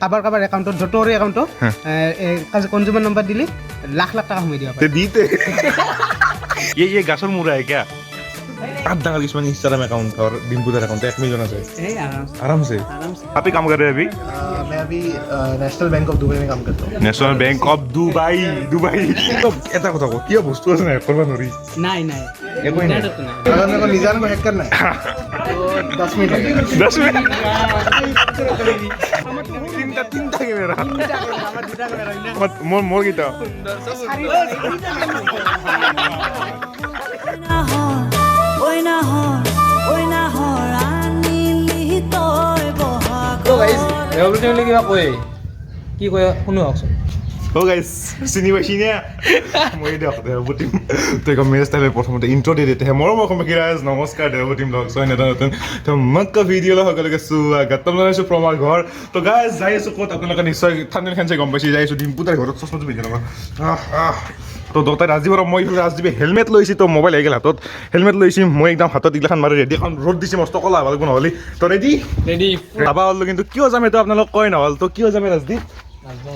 কাৰোবাৰ একাউণ্টত তোৰ একাউণ্টত কনজিউমাৰ নম্বৰ দিলি লাখ লাখ টকা সোমাই দিব পাৰে दीते ये गासर मुरा है क्या आप डांगर किस्म इंस्टाग्राम अकाउंट और डिम्पूदर अकाउंट 1 मिलियन है आराम से आप ही काम कर रहे हैं अभी मैं अभी नेशनल बैंक ऑफ दुबई में काम करता हूँ नेशनल बैंक ऑफ दुबई तो এটা কথা কো কি বস্তু আছে না করবা নরি নাই একই নাই अगर मेरे को निजान को हैक करना है तो 10 मिनट लगेगा 10 मिनट তিনটা ক্যামেরা মোর গীতা কি কয় শুনো আহকচোন ও গাইস চিনি পাইছি নে মই দেখ দেৱটিম তেক মেজ তালে প্ৰথমতে ইন্ট্ৰো দি দিতে মৰমৰ কমকিৰাজ নমস্কাৰ দেৱটিম ব্লগ সৈ নেদানতন তো মক্কা ভিডিও ল সকলকে স্বাগত জনাইছো প্ৰমাৰ ঘৰ তো গাইস যাইছো ক'ত আপোনালোকে নিশ্চয় থান্ডেল খানছে গম পাইছি যাইছো ডিম্পুতাৰ ঘৰত চশমাটো পিন্ধি লবা তো দোতাই ৰাজীৱৰ মই ৰাজীৱে হেলমেট লৈছি তো মোবাইল আহি গেল হাতত হেলমেট লৈছি মই একদম হাতত ইগলাখান মাৰি ৰেডি এখন ৰ'দ দিছি মস্ত কলা ভাল গুণ হলি তো ৰেডি যাবা হল কিন্তু কিয় যাম এটা আপোনালোক কয় নহল তো কিয় যাম ৰাজদীপ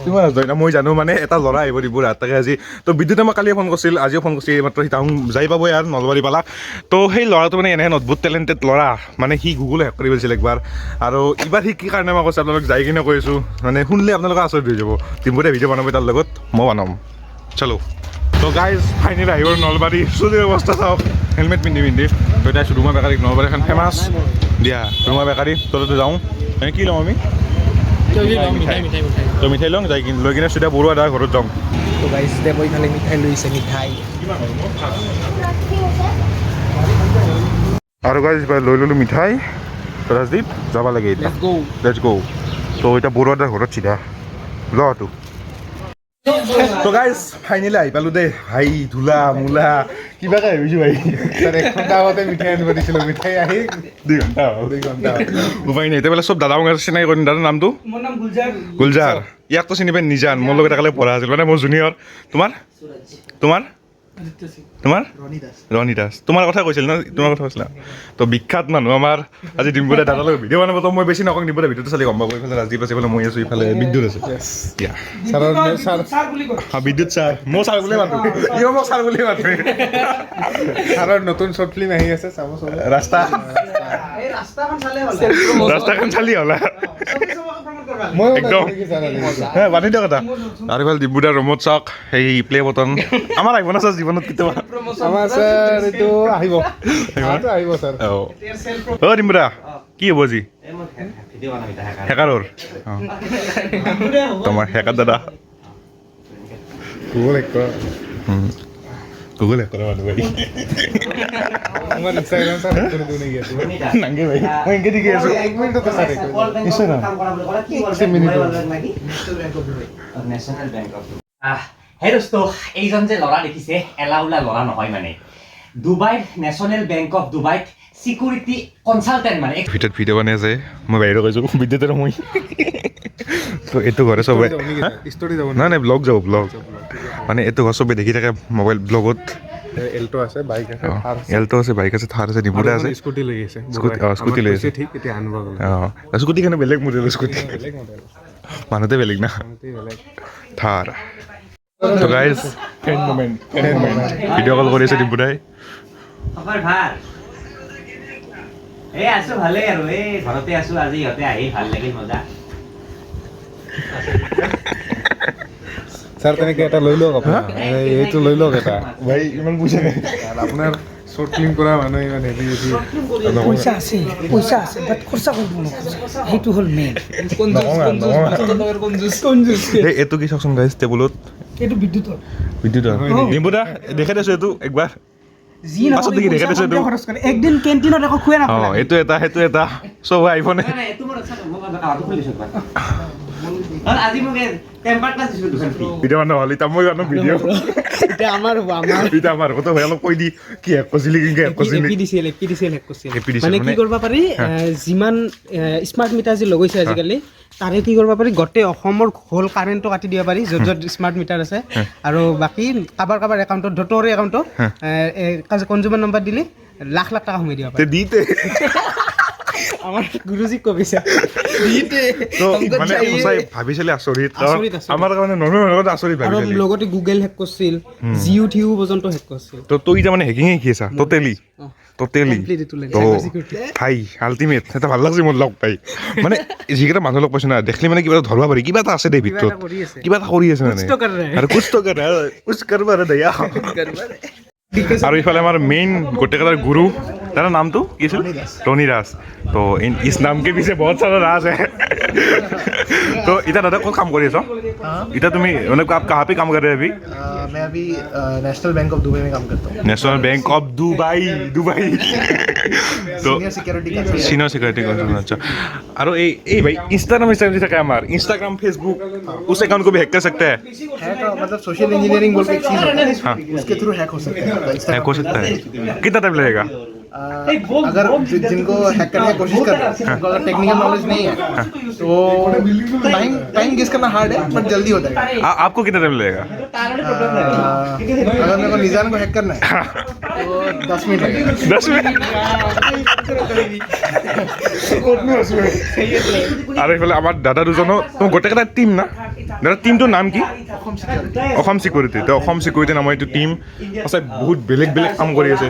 তোমাৰ নাজানো না মই জানো মানে এটা ল'ৰা আহিব দিবুৰ হাতকে আজি তো বিদ্যুতে মই কালিয়ে ফোন কৰিছিল আজিও ফোন কৰিছিল মাত্ৰ সি টাউন যাই পাব আৰু নলবাৰী পালা তো সেই ল'ৰাটো মানে এনেহেন অদ্ভুত টেলেণ্টেড ল'ৰা মানে সি গুগল হেক কৰি পেলাইছিল একবাৰ আৰু এইবাৰ সি কি কাৰণে মই কৈছোঁ আপোনালোক যাই কিনে কৈছোঁ মানে শুনিলে আপোনালোকে আচৰিত হৈ যাব ডিম্পুতে ভিডিঅ' বনাব তাৰ লগত মই বনাম চলো তো গাইজ ফাইনেলি আহিব নলবাৰী চুলিৰ অৱস্থা চাওক হেলমেট পিন্ধি তো এতিয়া আছোঁ ৰুমা বেকাৰী নলবাৰী এখন ফেমাছ দিয়া ৰুমা বেকাৰী তলতে যাওঁ কি লওঁ আমি তো মিঠাই লওঁ যাই লৈ কিনে চিধা বৰুৱা দাৰ ঘৰত যাওঁ তো গাইছ দে মই ইফালে মিঠাই লৈছে মিঠাই আৰু গাইজ লৈ ল'লোঁ মিঠাই তো ৰাজদীপ যাব লাগে এতিয়া লেটছ গ' তো এতিয়া বৰুৱা দাৰ ঘৰত চিধা লটো তো গাইজ ফাইনেলি আহি পালোঁ দেই ভাই ধূলা মূলা কিবাকে আহিছোঁ ভাই सर 1 घंटा আগতে মিঠাই আনিব দিছিলোঁ মিঠাই আহি 2 ঘণ্টা উপায় নাই এতিয়া বোলে চব দাদা মোক চিনাকি কৰিম দাদাৰ নামটো মোৰ নাম গুলজাৰ ইয়াকতো চিনি পাই নিজান মোৰ লগত একেলগে পঢ়া আছিল মানে মোৰ জুনিয়ৰ তোমাৰ ৰণী দাস তোমাৰ কথা কৈছিল ন তোমাৰ কথা কৈছিলা তো বিখ্যাত মানুহ আমাৰ আজি ডিম্পুতে দাদাৰ লগত ভিডিঅ' বনাব তো মই বেছি নকওঁ ডিম্পুতে ভিডিঅ'টো চালি গম পাব এইফালে ৰাজীৱ আছে এইফালে মই আছোঁ ইফালে বিদ্যুৎ আছে বিদ্যুৎ ছাৰ মই ছাৰ বুলি মাতো কিয় মোক ছাৰ বুলি মাতো ছাৰৰ নতুন শ্বৰ্ট ফিল্ম আহি আছে চাব চব ৰাস্তাখন চালি হ'লা মই একদম হে বান্ধি দিয়ক এটা আৰু ইফালে ডিম্পুদাৰ ৰুমত চাওক সেই প্লে বটন আমাৰ আহিব না ছাৰ জীৱনত কেতিয়াবা আমাৰ স্যাৰ এইটো আহিব আহিব স্যাৰ অ ডিম্পুদা কি হ'ব আজি হেকাৰৰ তোমাৰ হেকাৰ দাদা গুগল হেক কৰা গুগল হেক কৰা মানুহ ভাই আমাৰ ইনষ্টাগ্ৰাম স্যাৰ হেক কৰি দিও নেকি নাংগে ভাই মই এনেকে দেখি আছো 1 মিনিটতে স্যাৰ হেক কৰি ইনষ্টাগ্ৰাম নেশ্যনেল বেংক অফ হে দোস্ত এইজন যে ল'ৰা দেখিছে এলাউলা ল'ৰা নহয় মানে ডুবাইৰ নেশ্যনেল বেংক অফ ডুবাইত সিকিউৰিটি কনসালটেন্ট মানে ভিতৰত ভিডিঅ' বনাই আছে মই বাহিৰত কৈছোঁ বিদ্যুতৰ মই তো এইটো ঘৰে চবে ষ্টৰি যাব নাই নাই ব্লগ যাব ব্লগ মানে এইটো ঘৰ চবে দেখি থাকে মোবাইল ব্লগত এল্টো আছে বাইক আছে থাৰ এল্টো আছে বাইক আছে থাৰ আছে ডিম্পুদা আছে স্কুটি লৈ আছে স্কুটি লৈ আছে ঠিক এতিয়া আনব গ'ল স্কুটি কাৰণে বেলেগ মডেল স্কুটি বেলেগ মডেল মানুহতে বেলেগ না বেলেগ থাৰ তো গাইজ ভিডিঅ' কল কৰি আছে ডিম্পুদাই খবৰ ভাল এই আছো ভালেই আৰু এই ঘৰতে আছো আজি ইহঁতে আহি ভাল লাগিল মজা স্যাৰ তেনেকে এটা লৈ লওক আপোনাৰ এইটো লৈ লওক এটা ভাই ইমান বুজা নাই আপোনাৰ শ্বৰ্ট ফিল্ম কৰা মানুহ ইমান হেভি পইচা আছে বাট খৰচা কৰিব নোখোজে সেইটো হ'ল মেইন এইটো কি চাওকচোন গাইজ টেবুলত এইটো বিদ্যুতৰ ডিম্পুদা দেখাই দিছোঁ এইটো একবাৰ যি পাছত দেখি দেখা দিছোঁ এইটো খৰচ কৰে একদিন কেণ্টিনত একো খুৱাই নাপায় এইটো এটা সেইটো এটা চব আহিবনে নাই এইটো মোৰ আচ্ছা মই গাটো খুলি দিছো আজি মোক টেম্পাৰ ক্লাছ দিছো দুখন ফ্ৰী ভিডিঅ' মানুহ হ'লে এতিয়া মই জানো ভিডিঅ' এতিয়া আমাৰ এতিয়া আমাৰ কথা ভাই অলপ কৈ দি কি হেক কৰিছিলি কি হেক কৰিছিলি এপি দিছিল হেক কৰিছিল এপি দিছিল মানে কি কৰিব পাৰি যিমান স্মাৰ্ট মিটাৰ যে লগাইছে আজিকালি তাৰে কি কৰিব পাৰি গোটেই অসমৰ হোল কাৰেণ্টটো কাটি দিব পাৰি য'ত য'ত স্মাৰ্ট মিটাৰ আছে আৰু বাকী কাৰোবাৰ একাউণ্টত তোৰ একাউণ্টত কনজিউমাৰ নম্বৰ দিলি লাখ লাখ টকা সোমাই দিব পাৰি দিতে আমাৰ গুৰুজীক কবিছে তো মানে সঁচাই ভাবিছিলি আচৰিত আচৰিত, আচৰিত। আমাৰ কাৰণে নৰ্মেল লগত আচৰিত আৰু ভাবিছিলি লগতে গুগল হেক কৰিছিল জিঅ' থিঅ পৰ্যন্ত হেক কৰিছিল তো তই এতিয়া মানে হেকিঙে শিকি আছা টোটেলি Complete এইটো লাগে, তো cyber security। ভাই আল্টিমেট এটা ভাল লাগছে মোৰ লগ পাই মানে যিকেইটা মানুহ লগ পাইছো না দেখলি মানে কিবা এটা ধৰিব পাৰি কিবা এটা আছে দে ভিতৰত এটা কৰি আছে। কিবা এটা কৰি আছে মানে कुछ तो कर रहा है। আৰু কুছ তো কৰ কুছ কৰবা ৰে দয়া আৰু ইফালে আমাৰ মেইন গোটেইকেইটাৰ গুৰু তাৰ নামটো কি আছিল টনি দাস তো ইস নাম के पीछे बहुत सारा राज है तो इतना दादा कौन काम कर रही है इतना तुम्हें मतलब आप कहाँ पे काम कर रहे हैं अभी मैं अभी नेशनल बैंक ऑफ दुबई में काम करता हूँ national bank of Dubai Dubai तो सीनियर सिक्योरिटी का सीनियर सिक्योरिटी कंसर्न अच्छा और ए भाई इंस्टाग्राम जैसा क्या हमारा इंस्टाग्राम फेसबुक उस अकाउंट को भी हैक कर सकते हैं हैक मतलब सोशल इंजीनियरिंग बोल के एक चीज़ होता है हाँ। उसके थ्रू हैक हो सकता है हैक हो सकता है कितना टाइम लगेगा अगर जिनको हैक करने की कोशिश कर रहे हैं उनको अगर टेक्निकल नॉलेज नहीं है तो टाइम गेस करना हार्ड है बट जल्दी हो जाएगा आपको कितना टाइम लगेगा अगर मेरे को निजान को हैक करना है तो 10 मिनट लगेगा 10 मिनट আৰু এইফালে আমাৰ দাদা দুজনো তো গোটেইকেইটা টিম না দাদা টিমটোৰ নাম কি অসম চিকিউৰিটি তো অসম চিকিউৰিটি নামৰ এইটো টিম সঁচাই বহুত বেলেগ বেলেগ কাম কৰি আছে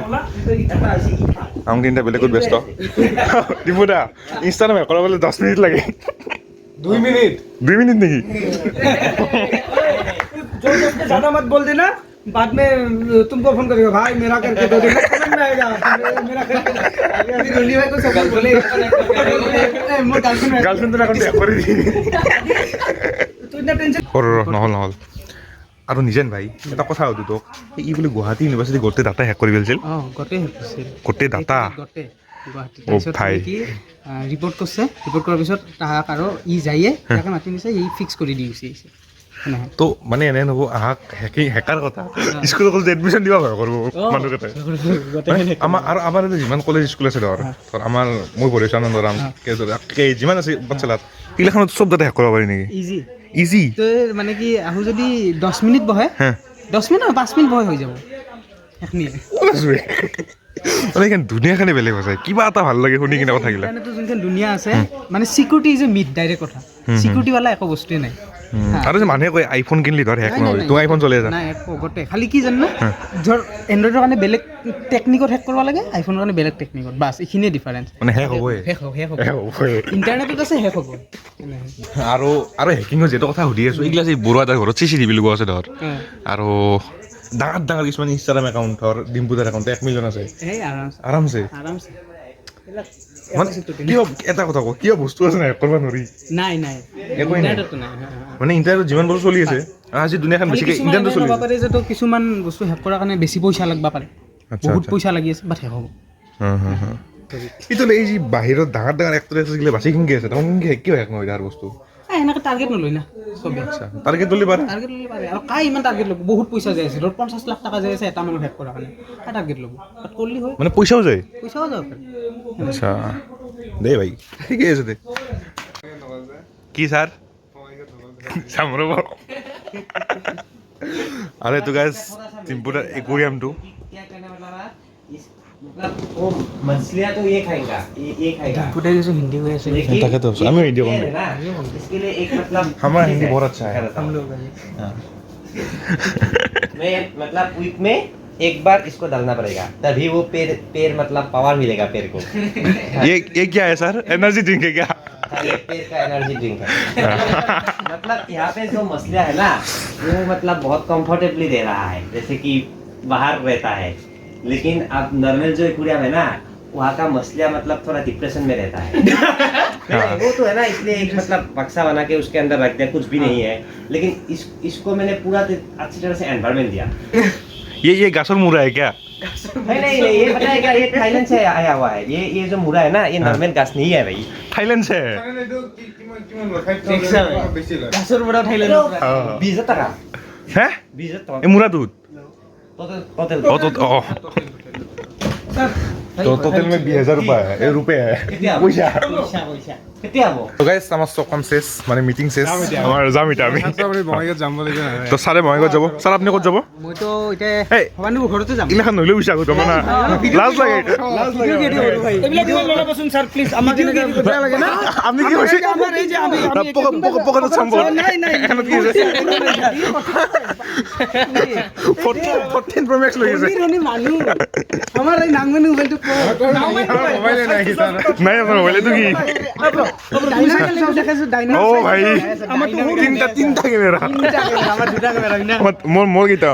আমি তিনিটা বেলেগত ব্যস্ত ডিম্পু দা ইনষ্টাগ্ৰাম হেক কৰাবলৈ 10 মিনিট লাগে 2 मिनट 2 मिनट নেকি जो ज्यादा मत बोल देना बाद में तुमको फोन करेगा भाई मेरा करके दो दिन समझ में आएगा मेरा करके अभी रोनी भाई को सब बोले मोर गर्लफ्रेंड গাৰ্লফ্ৰেণ্ডৰ একাউণ্ট হেক কৰি দি तू इतना टेंशन নহ'ল আৰু নিজেন ভাই এটা কথা সুধো তোক ই বোলে গুৱাহাটী ইউনিভাৰ্চিটি গোটেই ডাটা হেক কৰি পেলাইছিল গোটেই হেছিল গোটেই ডাটা গোটেই গুৱাহাটী ও ভাই। কি ৰিপৰ্ট কৰিছে ৰিপৰ্ট কৰাৰ পিছত তাহাক আৰু ই যায়ে তাকে মাতি নিছে ই ফিক্স কৰি দি গুচি আহিছে নহয় তো মানে এনে নহ'ব আহাক হেকাৰ কথা স্কুলত অকল এডমিশ্যন দিব ভয় কৰিব মানুহকেইটাই আমাৰ আৰু আমাৰ ইয়াতে যিমান কলেজ স্কুল আছে ধৰ আমাৰ মই পঢ়িছোঁ আনন্দৰাম যিমান আছে বাচ্চালাত এইগিলাখনত চব ডাটা হেক কৰিব পাৰি নেকি ইজি ইজি তই মানে কি আহো যদি 10 মিনিট বহে হে 10 মিনিট 5 মিনিট বহে হৈ যাব এখনি মানে এইখন দুনীয়াখনে বেলেগ হৈছে কিবা এটা ভাল লাগে শুনি কিনে কথাগিলা ইণ্টাৰনেটৰ যোনখন দুনিয়া আছে মানে security is a myth direct কথা চিকিউৰিটিৱালা একো বস্তুৱে নাই আৰু যে মানুহে কয় আইফোন কিনিলি ধৰ হেক নাই, নহয় নাই, তোৰ আইফোন চলি আছে নাই একো গোটেই খালি কি জান না ধৰ এণ্ড্ৰইডৰ কাৰণে বেলেগ টেকনিকত হেক কৰিব লাগে আইফোনৰ কাৰণে বেলেগ টেকনিকত বাছ এইখিনিয়ে ডিফাৰেঞ্চ মানে হেক হ'বই শেষ হ'ব হ'বই ইণ্টাৰনেটত আছে শেষ হ'ব আৰু আৰু হেকিঙৰ যিটো কথা সুধি আছোঁ এইগিলা যে বৰুৱা দাৰ ঘৰত CCTV লগোৱা আছে ধৰ আৰু ডাঙৰ ডাঙৰ কিছুমান ইনষ্টাগ্ৰাম একাউণ্ট ধৰ ডিম্পুদাৰ একাউণ্ট 1 মিলিয়ন আছে এই আৰামছে আৰামছে এইবিলাক মানে কিয় এটা কথা কওঁ কিয় বস্তু আছে না হেক কৰিব নোৱাৰি নাই নাই একোৱেই নাই। ইণ্টাৰনেটত নাই মানে ইণ্টাৰনেট যিমান বস্তু চলি আছে আৰু আজি দুনীয়াখন খালি বেছিকৈ কিছুমান ইণ্টাৰনেট এনে চলি ল'ব আছে পাৰে যে তো কিছুমান বস্তু হেক কৰাৰ কাৰণে বেছি পইচা লাগবা পাৰে আচ্ছা, বহুত আচ্ছা। পইচা লাগি আছে বাট শেষ হ'ব এইটো এই যি বাহিৰত ডাঙৰ ডাঙৰ এক্টৰ গিলা বাচি কিনকে আছে তখন কিয় হেক নহয় তাৰ বস্তু এনেকৈ টাৰ্গেট নলয় না চবে টাৰ্গেট তুলি পাৰে টাৰ্গেট ল'লে পাৰে আৰু কাই ইমান টাৰ্গেট ল'ব বহুত পইচা যাই আছে ধৰ 50 লাখ টকা যাই আছে এটা মানুহ হেক কৰাৰ কাৰণে কাই টাৰ্গেট ল'ব বাট কৰিলে হয় মানে পইচাও যায় পইচাও যাব পাৰে আচ্ছা দে ভাই ঠিকে আছে দে কি স্যার সামরব আরে তো গাইস টিম্পুটা একুরিয়ামটো क्या कहने मतलब है मतलब वो मछलियाँ तो ये खाएगा ये खाएगा ফুটাই গৈছে হিন্দী হৈ আছে लेकिन ताकि तो ये हमें वीडियो है कॉल ना, इसके लिए एक मतलब हमारा हिंदी बहुत अच्छा है हम लोग मैं मतलब वीक में एक बार इसको डालना पड़ेगा तभी वो पैर मतलब पावर मिलेगा पैर को ये क्या है सर एनर्जी ड्रिंक है क्या हाँ, ये पैर का एनर्जी ड्रिंक है मतलब यहाँ पे जो मछलियाँ है ना वो मतलब बहुत कंफर्टेबली दे रहा है जैसे कि बाहर रहता है लेकिन अब नॉर्मल जो एक्वेरियम है ना वहाँ का मछलियाँ मतलब थोड़ा डिप्रेशन में रहता है नहीं, वो तो है ना इसलिए एक मतलब बक्सा बना के उसके अंदर रख दिया कुछ भी नहीं है लेकिन इसको मैंने पूरा अच्छी तरह से एनवायरमेंट दिया ये गासर मुरा है क्या नहीं ये पता है क्या ये थाईलैंड से आया हुआ है ये जो मुरा है ना ये नॉर्मल घास नहीं है भाई थाईलैंड से है গাছৰ পৰা থাইলেণ্ডৰ পৰা 20 টাকা हैं 20 টাকা ये मुरा दूध टोटल ओ तो ओ স্যার तो टोटल में 20,000 रुपये है ये रुपये है पैसा কেতিয়া হ'ব তো গাইছ আমাৰ চকম শেষ মানে মিটিং শেষ আমাৰ যাম এতিয়া আমি বঙাইগাঁৱত যাম বুলি তো ছাৰে বঙাইগাঁৱত যাব ছাৰ আপুনি ক'ত যাব মইতো এতিয়া এই ভবানীপুৰ ঘৰতে যাম ইগিলাখান নহ'লেও বিচাৰ কৰিব না লাজ লাগে এইবিলাক দিব নল'বচোন ছাৰ প্লিজ আমাক এনেকৈ বেয়া লাগে না আপুনি কি কৈছে আমাৰ এই যে আমি পকেটত চাম নাই নাই এখনত কি হৈছে 14 Pro Max লৈ গৈছে মানুহ আমাৰ এই নাংমনি মোবাইলটো মোবাইলে নাই নাই আপোনাৰ মোবাইলটো কি ও ভাই তিনটা কেমেৰা আমাৰ দুটা কেমেৰা না মোৰ কেইটা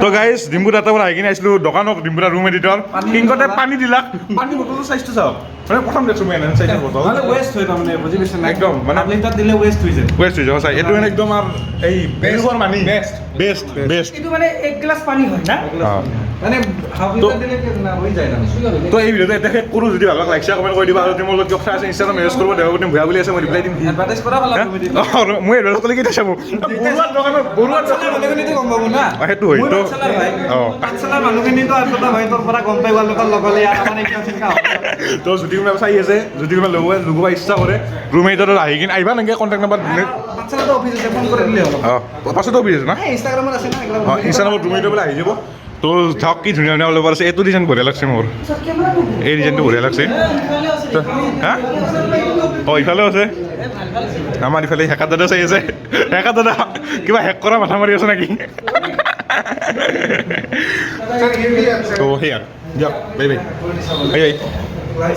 তো গাইজ ডিম্বুত এটা পৰা আহি কিনে আহিছিলোঁ দোকানত ডিম্বুটা ৰুম এডিটৰ কিংকতে পানী দিলাক পানী বটলটো চাইজটো চাওক মানে প্ৰথম দেখছোঁ মই এনে চাইজৰ বটল ৱেষ্ট হয় তাৰমানে বুজি পাইছে না একদম মানে লিটাৰ দিলে ৱেষ্ট হৈ যায় ৱেষ্ট হৈ যাব চাই এইটো মানে একদম আৰু এই বেষ্টৰ মানি বেষ্ট এইটো মানে এক গ্লাছ পানী হয় না মানে হাফ লিটাৰ দিলে না হৈ যায় না তো এই ভিডিঅ'টো এতিয়া শেষ কৰোঁ যদি ভাল লাইক শ্বেয়াৰ কমেণ্ট কৰি দিবা আৰু তুমি মোৰ লগত কথা আছে ইনষ্টাগ্ৰাম মেছেজ কৰিব দেৱ তুমি ভূয়া বুলি আছে মই ৰিপ্লাই দিম এডভাৰটাইজ কৰা ভাল তুমি মই এডভাৰটাইজ কৰিলে কেতিয়া চাব বৰুৱাত চালা মানুহখিনিতো গম পাব না সেইটো হয় তো অঁ পাঠশালাৰ মানুহখিনিতো আচলতে হয় তোৰ পৰা গম পাই গ'ল লগলে আমাৰ এতিয়া চিন্তা তো যদি কোনোবা চাই আছে যদি কোনোবা লগোৱা ইচ্ছা কৰে ৰুম এডিটৰত আহি কিনে আহিবা নেকি কণ্টেক্ট নাম্বাৰ পাঠশালাতো অফিচ আছে ফোন কৰি দিলে হ'ল অঁ পাছতো অফিচ আছে না ইনষ্টাগ্ৰামত আছে না এইবিলাক অঁ ইনষ্টাগ্ৰামত ৰুম এডিটৰ আহি যাব তো চাওক কি ধুনীয়া ধুনীয়া ওলাব আছে এইটো ডিজাইন বঢ়িয়া লাগছে মোৰ এই ডিজাইনটো বঢ়িয়া লাগছে হা অঁ ইফালেও আছে আমাৰ ইফালে হেকাৰ দাদা চাই আছে হেকাৰ দাদা কিবা হেক কৰা মাথা মাৰি আছে নেকি তো সেয়া দিয়ক বাই বাই বাই বাই